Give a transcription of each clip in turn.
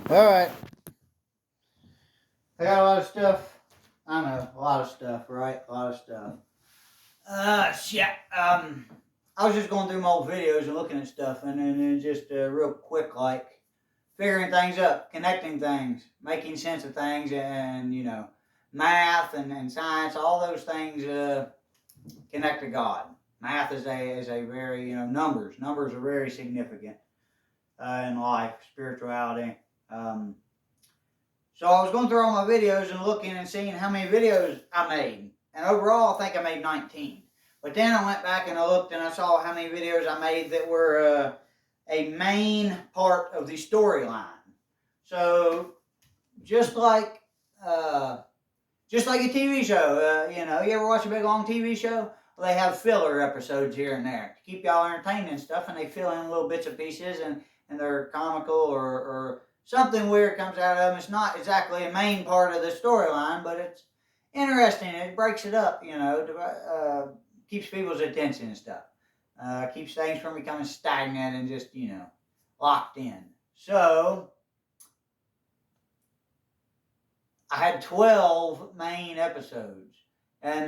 Alright. I got a lot of stuff. I know, a lot of stuff, right? A lot of stuff. Shit. I was just going through my old videos and looking at stuff, and then just real quick, like figuring things up, connecting things, making sense of things, and math and science, all those things connect to God. Math is a very numbers. Numbers are very significant in life, spirituality. So I was going through all my videos and looking and seeing how many videos I made. And overall, I think I made 19. But then I went back and I looked and I saw how many videos I made that were a main part of the storyline. So just like a TV show, you ever watch a big long TV show? Well, they have filler episodes here and there to keep y'all entertained and stuff, and they fill in little bits and pieces, and they're comical or something weird comes out of them. It's not exactly a main part of the storyline, but it's interesting. It breaks it up, keeps people's attention and stuff. Keeps things from becoming stagnant and just, locked in. So, I had 12 main episodes, and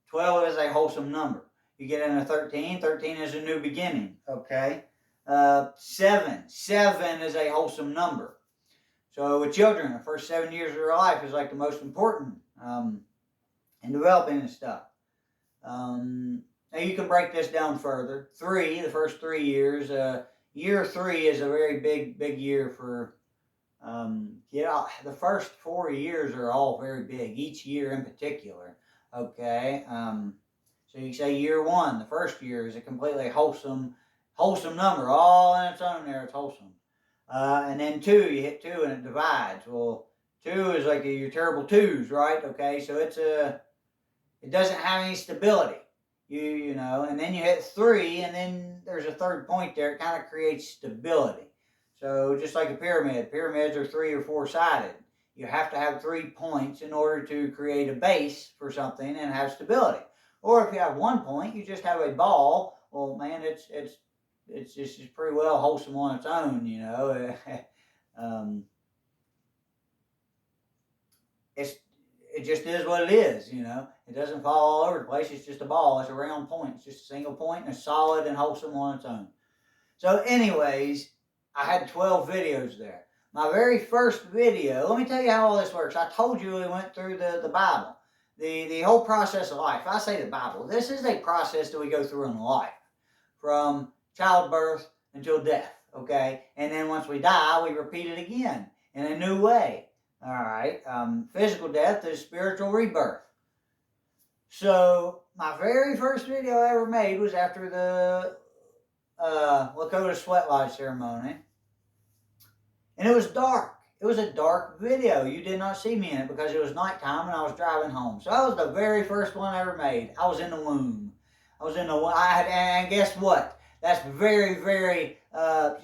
12 is a wholesome number. You get into 13, 13 is a new beginning, okay? 7 is a wholesome number. So with children, the first 7 years of their life is like the most important in developing and stuff. Now you can break this down further. 3, the first 3 years. Year 3 is a very big year for, the first 4 years are all very big, each year in particular, okay? So you say year 1, the first year is a completely wholesome number, all in its own there, it's wholesome. And then 2, you hit 2 and it divides. Well, 2 is like your terrible 2s, right? Okay, so it doesn't have any stability, and then you hit 3, and then there's a third point there. It kind of creates stability. So just like a pyramid, pyramids are 3 or 4 sided. You have to have 3 points in order to create a base for something and have stability. Or if you have 1 point, you just have a ball. Well, man, it's just pretty well wholesome on its own, it just is what it is, It doesn't fall all over the place. It's just a ball. It's a round point. It's just a single point, and it's solid and wholesome on its own. So anyways, I had 12 videos there. My very first video, let me tell you how all this works. I told you we went through the Bible, the whole process of life. I say the Bible. This is a process that we go through in life, from childbirth until death, okay? And then once we die, we repeat it again in a new way, all right? Physical death is spiritual rebirth. So my very first video I ever made was after the Lakota Sweat Lodge ceremony. And it was dark. It was a dark video. You did not see me in it because it was nighttime and I was driving home. So that was the very first one I ever made. I was in the womb. And guess what? That's very, very,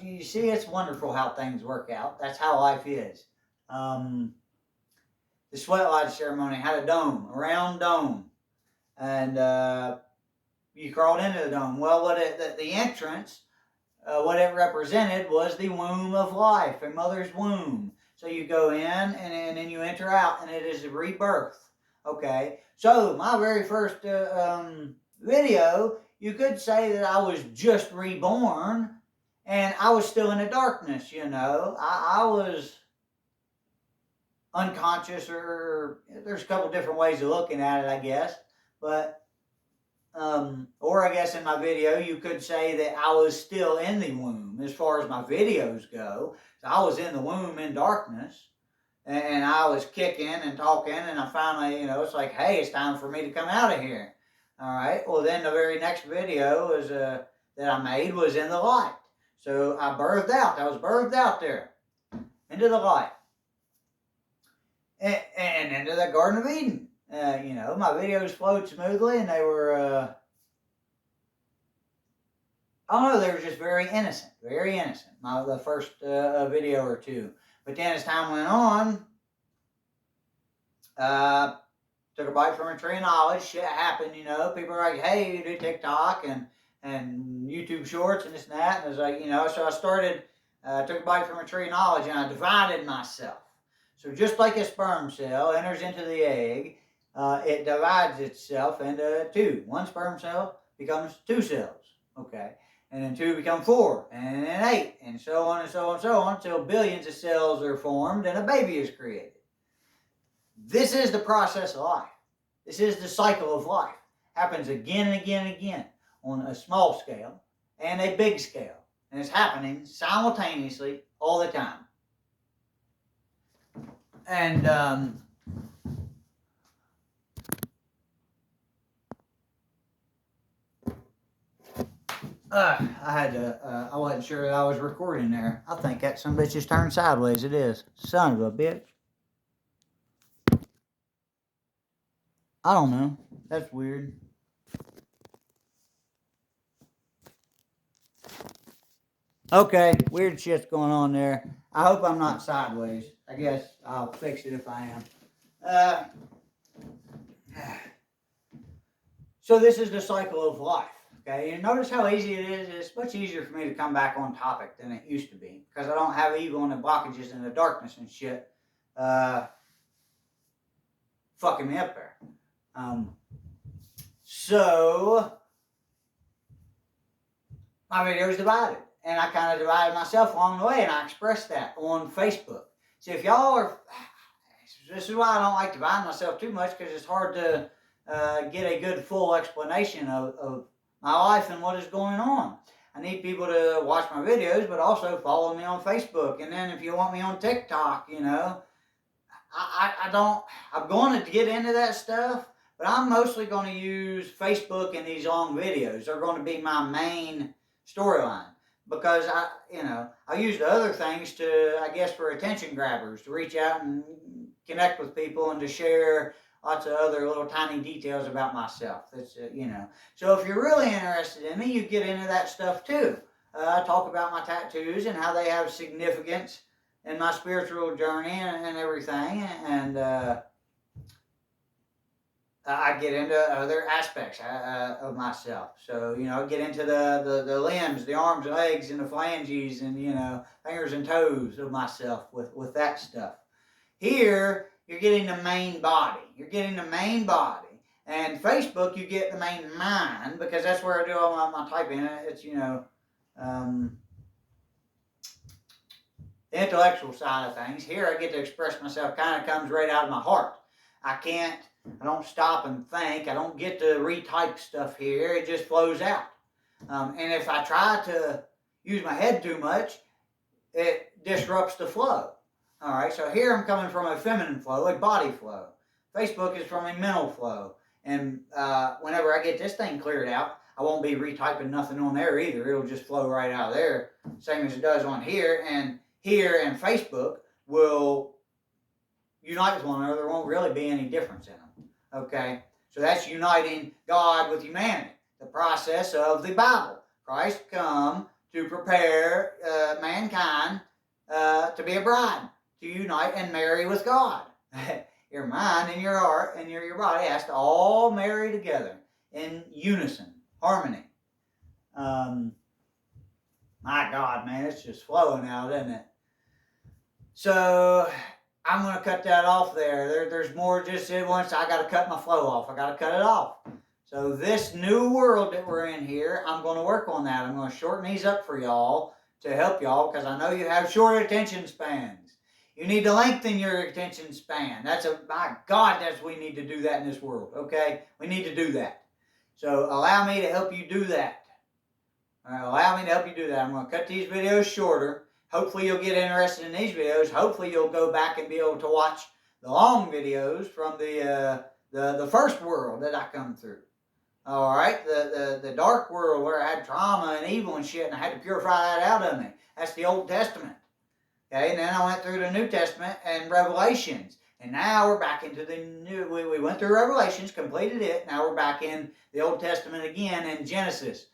you see, it's wonderful how things work out. That's how life is. The Sweat Lodge ceremony had a dome, a round dome. And you crawled into the dome. Well, the entrance, what it represented was the womb of life, a mother's womb. So you go in and then you enter out, and it is a rebirth. Okay, so my very first video, you could say that I was just reborn, and I was still in the darkness. I was unconscious, or there's a couple different ways of looking at it, I guess, but. Or I guess in my video, you could say that I was still in the womb as far as my videos go. So I was in the womb in darkness, and I was kicking and talking, and I finally, it's like, hey, it's time for me to come out of here. All right. Well, then the very next video was that I made was in the light. So I birthed out. I was birthed out there into the light and into the Garden of Eden. My videos flowed smoothly, and they were, I don't know, they were just very innocent, the first video or 2. But then as time went on, took a bite from a tree of knowledge, shit happened, people were like, hey, you do TikTok and YouTube shorts and this and that, and it was like, so I started I took a bite from a tree of knowledge and I divided myself. So just like a sperm cell enters into the egg, it divides itself into two. One sperm cell becomes two cells, okay? And then two become four, and then eight, and so on and so on and so on, until billions of cells are formed and a baby is created. This is the process of life. This is the cycle of life. Happens again and again and again on a small scale and a big scale. And it's happening simultaneously all the time. And I wasn't sure that I was recording there. I think that some bitch just turned sideways. It is. Son of a bitch. I don't know. That's weird. Okay, weird shit's going on there. I hope I'm not sideways. I guess I'll fix it if I am. So this is the cycle of life. Okay, and notice how easy it is. It's much easier for me to come back on topic than it used to be because I don't have evil and the blockages and the darkness and shit fucking me up there. So my video's divided, and I kind of divided myself along the way, and I expressed that on Facebook. See, if y'all are, this is why I don't like dividing myself too much because it's hard to get a good full explanation of my life and what is going on. I need people to watch my videos, but also follow me on Facebook. And then if you want me on TikTok, you know, I'm going to get into that stuff, but I'm mostly going to use Facebook and these long videos. They're going to be my main storyline because I use the other things to, I guess, for attention grabbers, to reach out and connect with people and to share lots of other little tiny details about myself. That's So if you're really interested in me, you get into that stuff too. I talk about my tattoos and how they have significance in my spiritual journey and everything, and I get into other aspects of myself. So, I get into the limbs, the arms, legs, and the phalanges, and, fingers and toes of myself with that stuff. Here, you're getting the main body. You're getting the main body. And Facebook, you get the main mind, because that's where I do all my typing. It's, the intellectual side of things. Here, I get to express myself, kind of comes right out of my heart. I don't stop and think. I don't get to retype stuff here. It just flows out. And if I try to use my head too much, it disrupts the flow. All right, so here I'm coming from a feminine flow, a body flow. Facebook is from a mental flow. And whenever I get this thing cleared out, I won't be retyping nothing on there either. It'll just flow right out of there, same as it does on here. And here and Facebook will unite with one another. There won't really be any difference in them. Okay? So that's uniting God with humanity. The process of the Bible. Christ come to prepare mankind to be a bride, to unite and marry with God. Your mind and your heart and your body has to all marry together in unison, harmony. My God, man, it's just flowing out, isn't it? So I'm going to cut that off there. There's more just once I got to cut my flow off. I got to cut it off. So this new world that we're in here, I'm going to work on that. I'm going to shorten these up for y'all to help y'all because I know you have short attention spans. You need to lengthen your attention span. My God, we need to do that in this world, okay? We need to do that. So allow me to help you do that. All right, allow me to help you do that. I'm going to cut these videos shorter. Hopefully you'll get interested in these videos. Hopefully you'll go back and be able to watch the long videos from the first world that I come through. All right, the dark world where I had trauma and evil and shit, and I had to purify that out of me. That's the Old Testament. Okay, and then I went through the New Testament and Revelations. And now we're back into the new. We went through Revelations, completed it. Now we're back in the Old Testament again in Genesis.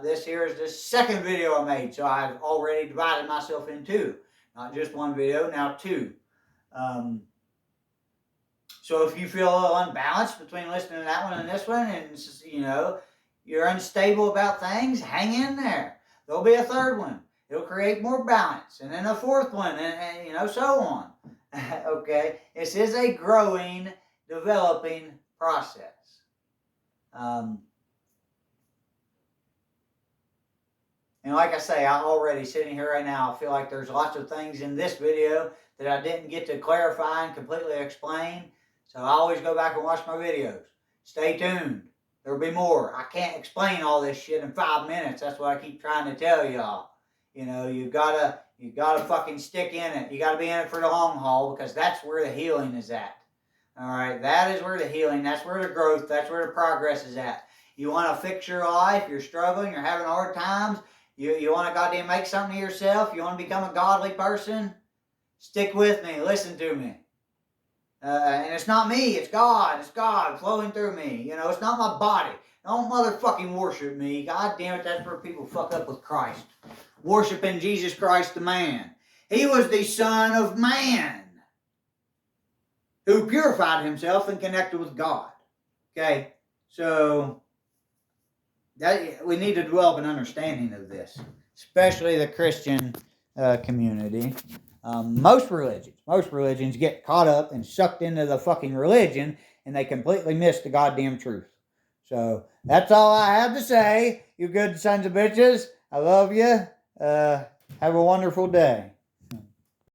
This here is the second video I made, so I've already divided myself in two. Not just one video, now two. So if you feel a little unbalanced between listening to that one and this one, and you're unstable about things, hang in there. There'll be a third one. It'll create more balance. And then a fourth one, and so on. Okay? This is a growing, developing process. And like I say, I'm already sitting here right now, I feel like there's lots of things in this video that I didn't get to clarify and completely explain. So I always go back and watch my videos. Stay tuned. There'll be more. I can't explain all this shit in 5 minutes. That's what I keep trying to tell y'all. You gotta fucking stick in it. You gotta be in it for the long haul, because that's where the healing is at. All right, that is where the healing, that's where the growth, that's where the progress is at. You want to fix your life, you're struggling, you're having hard times, you want to goddamn make something of yourself, you want to become a godly person, stick with me, listen to me. And it's not me, it's God flowing through me. It's not my body. Don't motherfucking worship me. God damn it, that's where people fuck up with Christ. Worshiping Jesus Christ the man. He was the Son of Man who purified himself and connected with God. Okay? So, we need to develop an understanding of this, especially the Christian community. Most religions get caught up and sucked into the fucking religion, and they completely miss the goddamn truth. So, that's all I have to say, you good sons of bitches. I love you. Have a wonderful day.